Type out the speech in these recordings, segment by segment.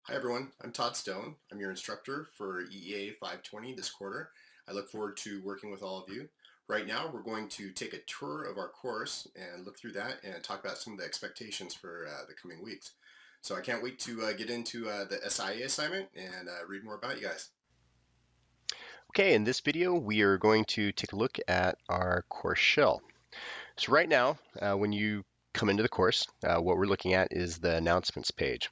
Hi everyone, I'm Todd Stone. I'm your instructor for EEA520 this quarter. I look forward to working with all of you. Right now we're going to take a tour of our course and look through that and talk about some of the expectations for the coming weeks. So I can't wait to get into the SIA assignment and read more about you guys. Okay, in this video, we are going to take a look at our course shell. So right now, when you come into the course, what we're looking at is the announcements page.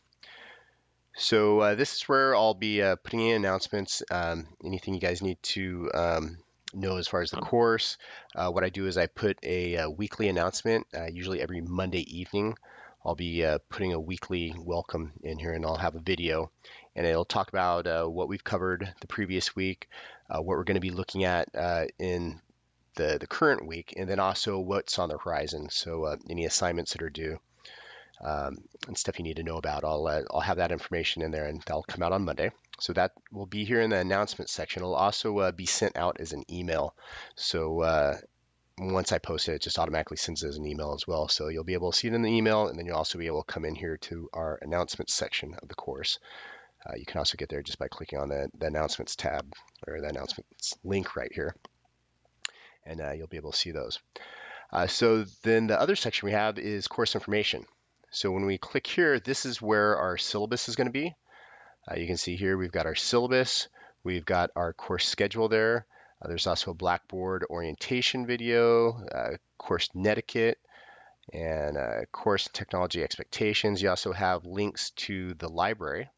So this is where I'll be putting in announcements, anything you guys need to know as far as the course. What I do is I put a weekly announcement, usually every Monday evening. I'll be putting a weekly welcome in here, and I'll have a video, and it'll talk about what we've covered the previous week, what we're going to be looking at in the current week, and then also what's on the horizon. So any assignments that are due and stuff you need to know about. I'll have that information in there, and that'll come out on Monday. So that will be here in the announcement section. It'll also be sent out as an email. So once I post it, it just automatically sends it as an email as well. So you'll be able to see it in the email, and then you'll also be able to come in here to our announcements section of the course. You can also get there just by clicking on the announcements tab or the announcements link right here, and you'll be able to see those. So then the other section we have is course information. So when we click here, this is where our syllabus is going to be. You can see here we've got our syllabus, we've got our course schedule there. There's also a Blackboard orientation video, course netiquette, and course technology expectations. You also have links to the library.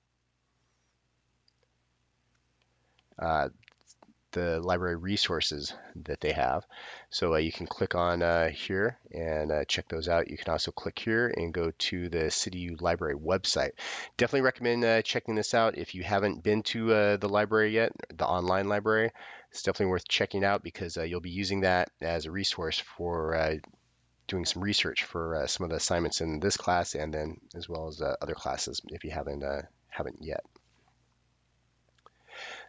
The library resources that they have. So you can click on here and check those out. You can also click here and go to the CityU Library website. Definitely recommend checking this out if you haven't been to the library yet, the online library. It's definitely worth checking out because you'll be using that as a resource for doing some research for some of the assignments in this class, and then as well as other classes if you haven't yet.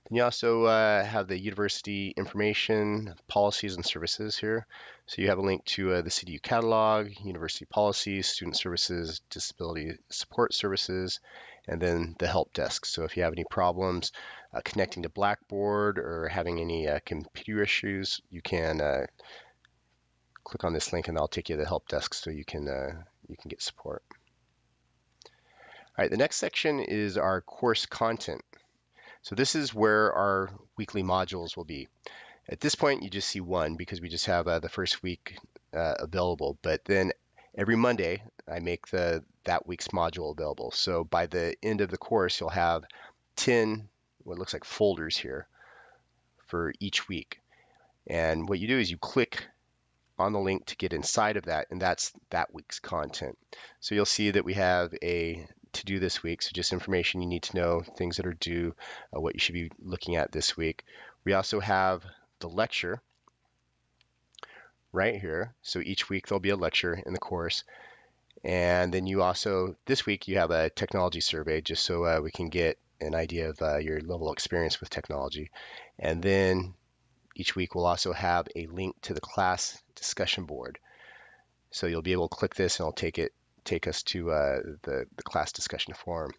Then you also have the university information, policies, and services here. So you have a link to the CityU catalog, university policies, student services, disability support services, and then the help desk. So if you have any problems connecting to Blackboard or having any computer issues, you can click on this link and that'll take you to the help desk so you can get support. All right, the next section is our course content. So this is where our weekly modules will be. At this point, you just see one because we just have the first week available. But then every Monday, I make that week's module available. So by the end of the course, you'll have 10 what looks like folders here for each week. And what you do is you click on the link to get inside of that, and that's that week's content. So you'll see that we have a to do this week, so just information you need to know, things that are due, what you should be looking at this week. We also have the lecture right here. So each week there'll be a lecture in the course. And then you also, this week you have a technology survey just so we can get an idea of your level of experience with technology. And then each week we'll also have a link to the class discussion board. So you'll be able to click this and it'll take us to the class discussion forum.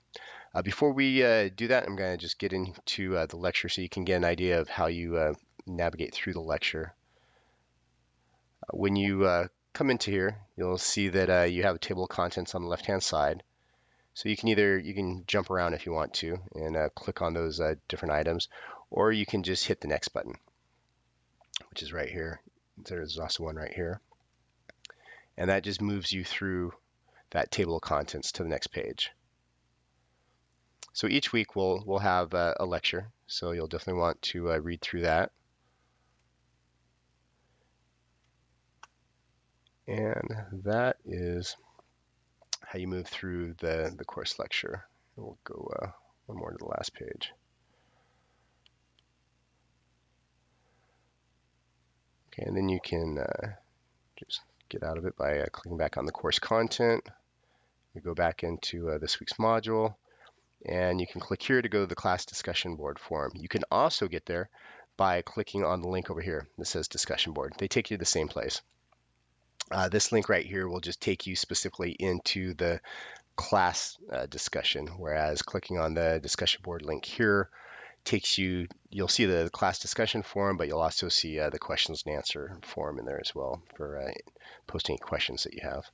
Before we do that, I'm going to just get into the lecture so you can get an idea of how you navigate through the lecture. When you come into here, you'll see that you have a table of contents on the left-hand side. So you can jump around if you want to and click on those different items, or you can just hit the next button, which is right here. There's also one right here. And that just moves you through that table of contents to the next page. So each week we'll have a lecture, so you'll definitely want to read through that. And that is how you move through the course lecture. We'll go one more to the last page. Okay, and then you can just get out of it by clicking back on the course content. You go back into this week's module, and you can click here to go to the class discussion board forum. You can also get there by clicking on the link over here that says discussion board. They take you to the same place. This link right here will just take you specifically into the class discussion, whereas clicking on the discussion board link here takes you, you'll see the class discussion forum, but you'll also see the questions and answer forum in there as well for posting questions that you have.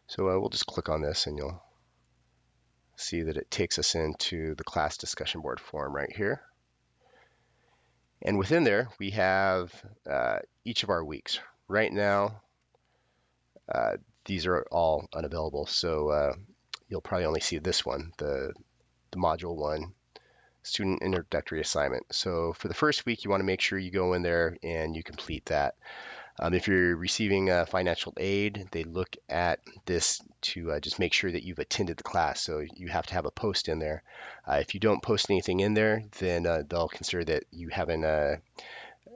So we'll just click on this and you'll see that it takes us into the class discussion board forum right here. And within there, we have each of our weeks. Right now, these are all unavailable, so you'll probably only see this one, the Module 1 Student Introductory Assignment. So for the first week, you want to make sure you go in there and you complete that. If you're receiving financial aid, they look at this to just make sure that you've attended the class. So you have to have a post in there. If you don't post anything in there, then they'll consider that you haven't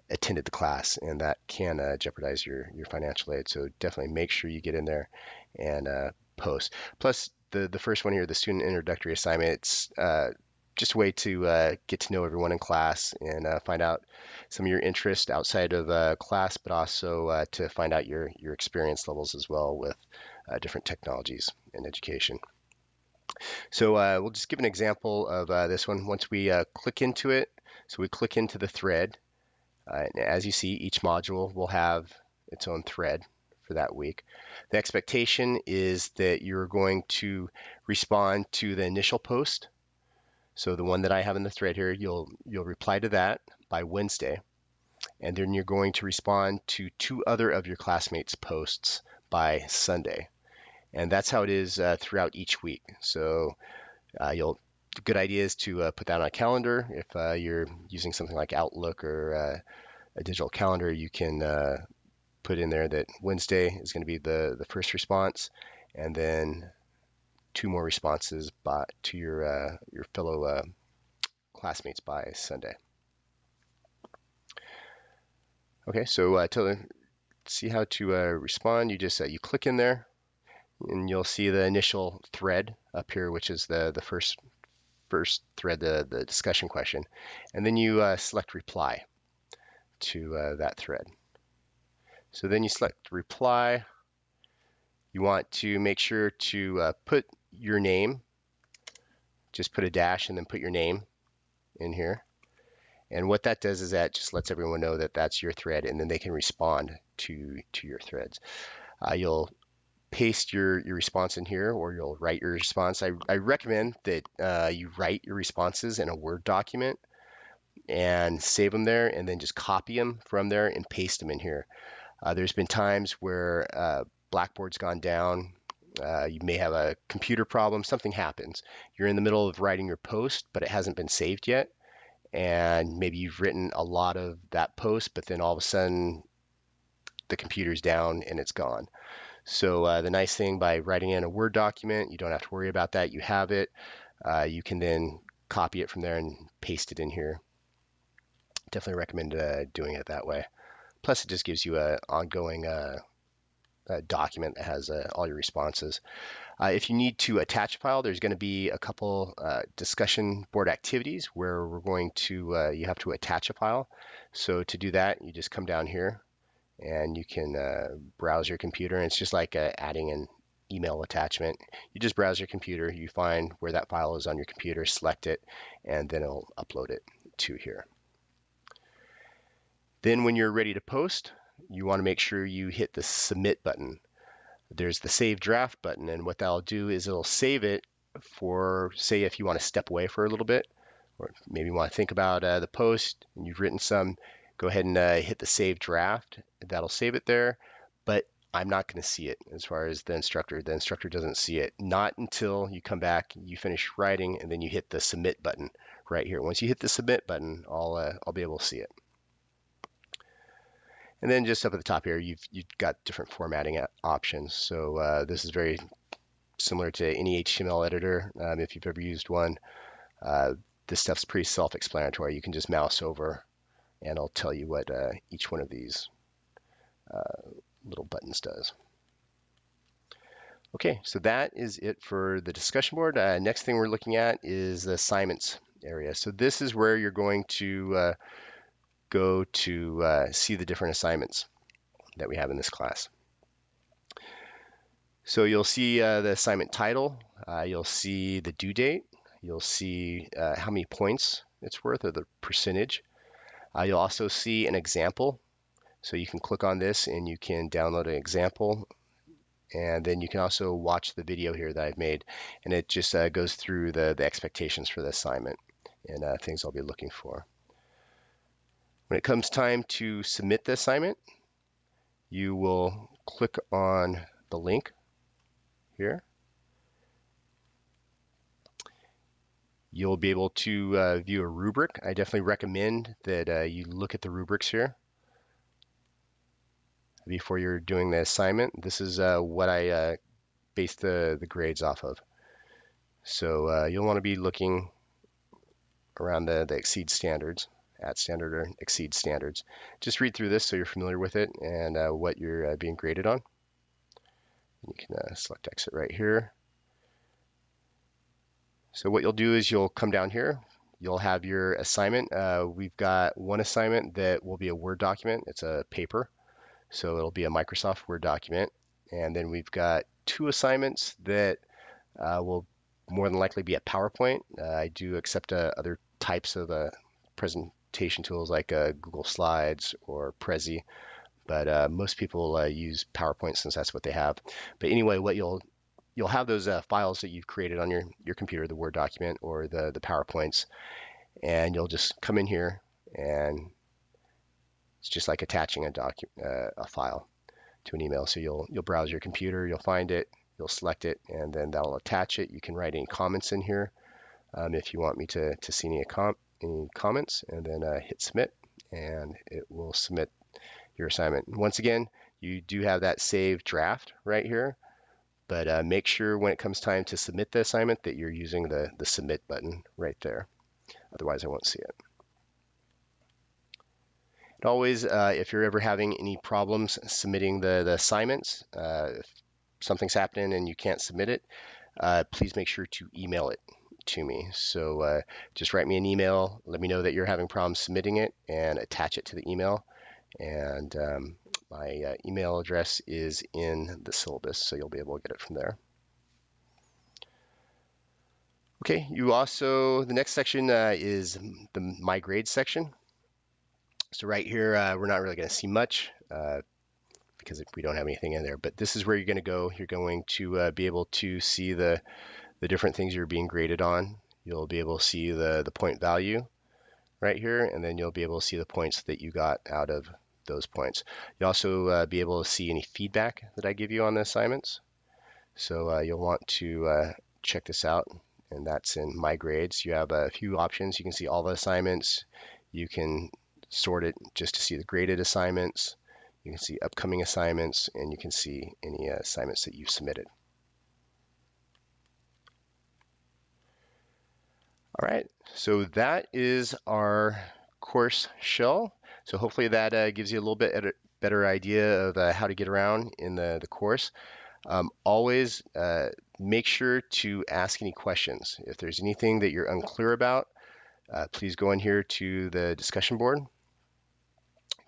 attended the class, and that can jeopardize your financial aid. So definitely make sure you get in there and post. Plus, the first one here, the Student Introductory Assignment, it's just a way to get to know everyone in class and find out some of your interest outside of class, but also to find out your experience levels as well with different technologies in education. So we'll just give an example of this one. Once we click into it, so we click into the thread, and as you see, each module will have its own thread for that week. The expectation is that you're going to respond to the initial post. So the one that I have in the thread here, you'll reply to that by Wednesday, and then you're going to respond to 2 other of your classmates' posts by Sunday. And that's how it is throughout each week. So the good idea is to put that on a calendar. If you're using something like Outlook or a digital calendar, you can put in there that Wednesday is going to be the first response, and then 2 more responses to your fellow classmates by Sunday. Okay, so to see how to respond, you just you click in there, and you'll see the initial thread up here, which is the first thread, the discussion question, and then you select reply to that thread. So then you select reply. You want to make sure to put your name, just put a dash and then put your name in here. And what that does is that just lets everyone know that that's your thread, and then they can respond to your threads. You'll paste your response in here, or you'll write your response. I recommend that you write your responses in a Word document and save them there, and then just copy them from there and paste them in here. There's been times where Blackboard's gone down. You may have a computer problem, something happens. You're in the middle of writing your post, but it hasn't been saved yet. And maybe you've written a lot of that post, but then all of a sudden the computer's down and it's gone. So the nice thing by writing in a Word document, you don't have to worry about that. You have it. You can then copy it from there and paste it in here. Definitely recommend doing it that way. Plus, it just gives you an ongoing document that has all your responses. If you need to attach a file, there's going to be a couple discussion board activities where we're going to, you have to attach a file. So to do that, you just come down here and you can browse your computer. And it's just like adding an email attachment. You just browse your computer, you find where that file is on your computer, select it, and then it'll upload it to here. Then when you're ready to post, you want to make sure you hit the submit button. There's the save draft button, and what that'll do is it'll save it for, say, if you want to step away for a little bit, or maybe you want to think about the post and you've written some, go ahead and hit the save draft. That'll save it there, but I'm not going to see it as far as the instructor. The instructor doesn't see it, not until you come back, you finish writing, and then you hit the submit button right here. Once you hit the submit button, I'll be able to see it. And then just up at the top here, you've got different formatting options. So this is very similar to any HTML editor. If you've ever used one, this stuff's pretty self-explanatory. You can just mouse over and it'll tell you what each one of these little buttons does. Okay, so that is it for the discussion board. Next thing we're looking at is the assignments area. So this is where you're going to go to see the different assignments that we have in this class. So you'll see the assignment title, you'll see the due date, you'll see how many points it's worth or the percentage. You'll also see an example. So you can click on this and you can download an example, and then you can also watch the video here that I've made, and it just goes through the expectations for the assignment and things I'll be looking for. When it comes time to submit the assignment, you will click on the link here. You'll be able to view a rubric. I definitely recommend that you look at the rubrics here before you're doing the assignment. This is what I base the grades off of. So you'll want to be looking around the exceed standards, at standard or exceed standards. Just read through this so you're familiar with it and what you're being graded on. You can select exit right here. So what you'll do is you'll come down here. You'll have your assignment. We've got one assignment that will be a Word document. It's a paper, so it'll be a Microsoft Word document. And then we've got two assignments that will more than likely be a PowerPoint. I do accept other types of presentation tools like Google Slides or Prezi, but most people use PowerPoint since that's what they have. But anyway, what you'll have those files that you've created on your computer, the Word document or the PowerPoints, and you'll just come in here, and it's just like attaching a file to an email. So you'll browse your computer, you'll find it, you'll select it, and then that'll attach it. You can write any comments in here if you want me to see any comments, and then hit submit, and it will submit your assignment. Once again, you do have that saved draft right here, but make sure when it comes time to submit the assignment that you're using the submit button right there. Otherwise, I won't see it. And always, if you're ever having any problems submitting the assignments, if something's happening and you can't submit it, please make sure to email it to me. So just write me an email, let me know that you're having problems submitting it, and attach it to the email. And my email address is in the syllabus, so you'll be able to get it from there. Okay, you also, the next section is the My Grades section. So right here, we're not really going to see much because we don't have anything in there, but this is where you're going to go. You're going to be able to see the different things you're being graded on. You'll be able to see the point value right here, and then you'll be able to see the points that you got out of those points. You'll also be able to see any feedback that I give you on the assignments. So you'll want to check this out, and that's in My Grades. You have a few options. You can see all the assignments. You can sort it just to see the graded assignments. You can see upcoming assignments, and you can see any assignments that you've submitted. All right, so that is our course shell. So hopefully that gives you a little bit better idea of how to get around in the course. Always make sure to ask any questions. If there's anything that you're unclear about, please go in here to the discussion board.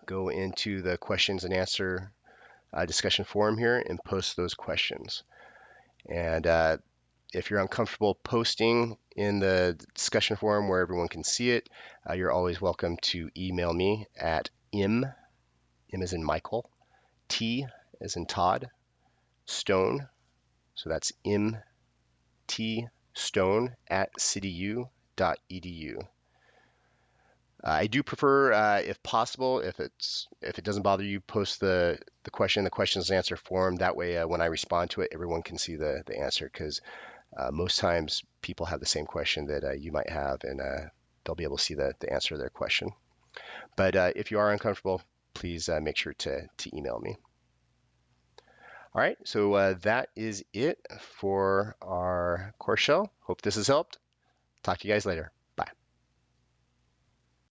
Go into the questions and answer discussion forum here and post those questions. And if you're uncomfortable posting in the discussion forum where everyone can see it, you're always welcome to email me at M as in Michael, T as in Todd, Stone, so that's MT Stone at cityu.edu. I do prefer, if possible, if it doesn't bother you, post the questions and answer form. That way, when I respond to it, everyone can see the answer, because most times people have the same question that you might have, and they'll be able to see the answer to their question. But if you are uncomfortable, please make sure to email me. All right, so that is it for our course shell. Hope this has helped. Talk to you guys later.